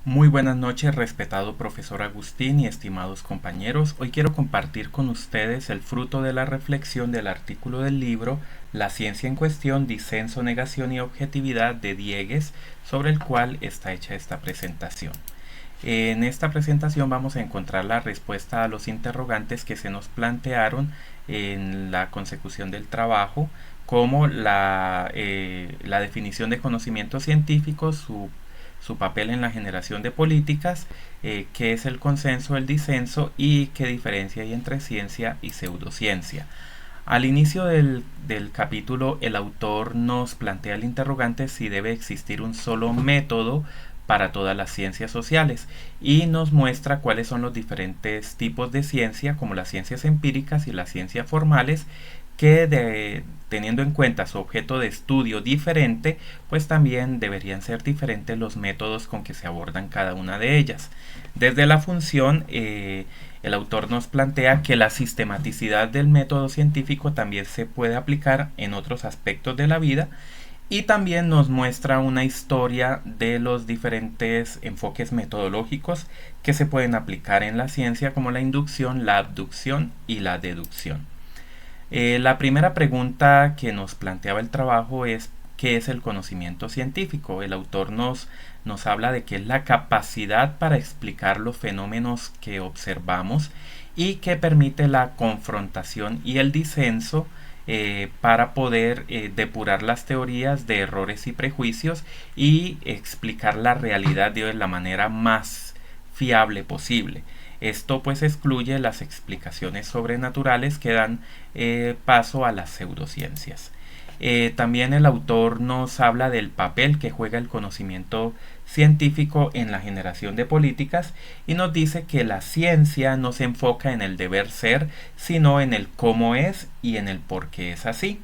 Muy buenas noches, respetado profesor Agustín y estimados compañeros. Hoy quiero compartir con ustedes el fruto de la reflexión del artículo del libro La ciencia en cuestión, disenso, negación y objetividad de Diegues, sobre el cual está hecha esta presentación. En esta presentación vamos a encontrar la respuesta a los interrogantes que se nos plantearon en la consecución del trabajo, como la definición de conocimiento científico, su papel en la generación de políticas, qué es el consenso, el disenso y qué diferencia hay entre ciencia y pseudociencia. Al inicio del capítulo, el autor nos plantea el interrogante si debe existir un solo método para todas las ciencias sociales y nos muestra cuáles son los diferentes tipos de ciencia, como las ciencias empíricas y las ciencias formales, que teniendo en cuenta su objeto de estudio diferente, pues también deberían ser diferentes los métodos con que se abordan cada una de ellas. Desde la función, el autor nos plantea que la sistematicidad del método científico también se puede aplicar en otros aspectos de la vida, y también nos muestra una historia de los diferentes enfoques metodológicos que se pueden aplicar en la ciencia, como la inducción, la abducción y la deducción. La primera pregunta que nos planteaba el trabajo es: ¿qué es el conocimiento científico? El autor nos habla de que es la capacidad para explicar los fenómenos que observamos y que permite la confrontación y el disenso, para poder depurar las teorías de errores y prejuicios y explicar la realidad de la manera más fiable posible. Esto pues excluye las explicaciones sobrenaturales que dan paso a las pseudociencias. También el autor nos habla del papel que juega el conocimiento científico en la generación de políticas y nos dice que la ciencia no se enfoca en el deber ser, sino en el cómo es y en el por qué es así.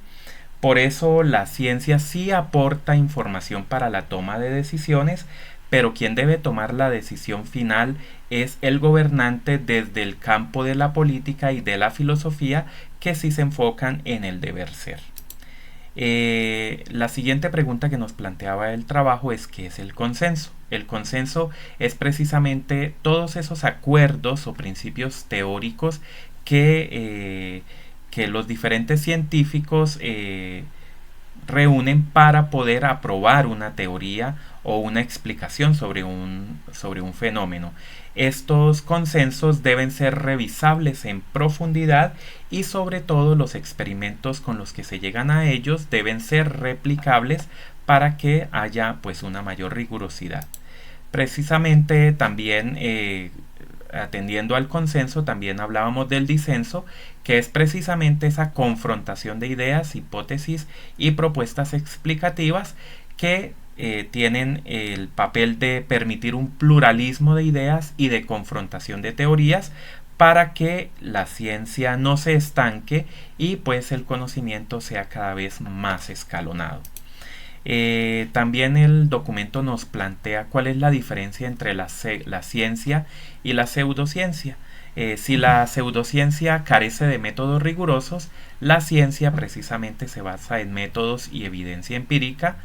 Por eso la ciencia sí aporta información para la toma de decisiones, pero quien debe tomar la decisión final es el gobernante desde el campo de la política y de la filosofía, que sí se enfocan en el deber ser. La siguiente pregunta que nos planteaba el trabajo es: ¿qué es el consenso? El consenso es precisamente todos esos acuerdos o principios teóricos que los diferentes científicos reúnen para poder aprobar una teoría o una explicación sobre un fenómeno. Estos consensos deben ser revisables en profundidad y sobre todo los experimentos con los que se llegan a ellos deben ser replicables para que haya pues una mayor rigurosidad. Precisamente también, atendiendo al consenso, también hablábamos del disenso, que es precisamente esa confrontación de ideas, hipótesis y propuestas explicativas que tienen el papel de permitir un pluralismo de ideas y de confrontación de teorías para que la ciencia no se estanque y pues el conocimiento sea cada vez más escalonado. También el documento nos plantea cuál es la diferencia entre la ciencia y la pseudociencia. Si la pseudociencia carece de métodos rigurosos, la ciencia precisamente se basa en métodos y evidencia empírica.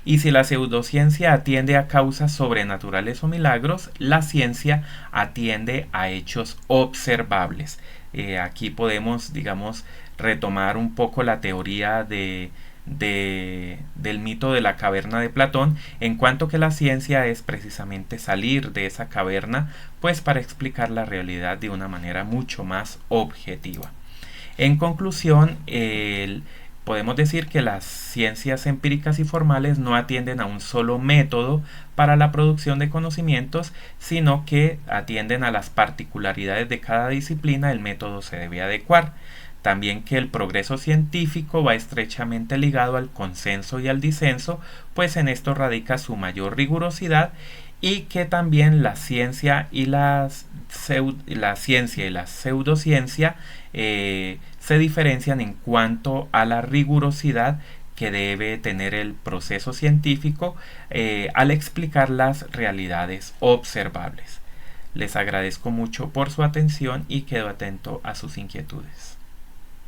Y si la pseudociencia atiende a causas sobrenaturales o milagros, la ciencia atiende a hechos observables. Aquí podemos, digamos, retomar un poco la teoría del mito de la caverna de Platón, en cuanto que la ciencia es precisamente salir de esa caverna, pues para explicar la realidad de una manera mucho más objetiva. En conclusión, podemos decir que las ciencias empíricas y formales no atienden a un solo método para la producción de conocimientos, sino que atienden a las particularidades de cada disciplina. El método se debe adecuar. También que el progreso científico va estrechamente ligado al consenso y al disenso, pues en esto radica su mayor rigurosidad, y que también la ciencia y la pseudociencia se diferencian en cuanto a la rigurosidad que debe tener el proceso científico al explicar las realidades observables. Les agradezco mucho por su atención y quedo atento a sus inquietudes.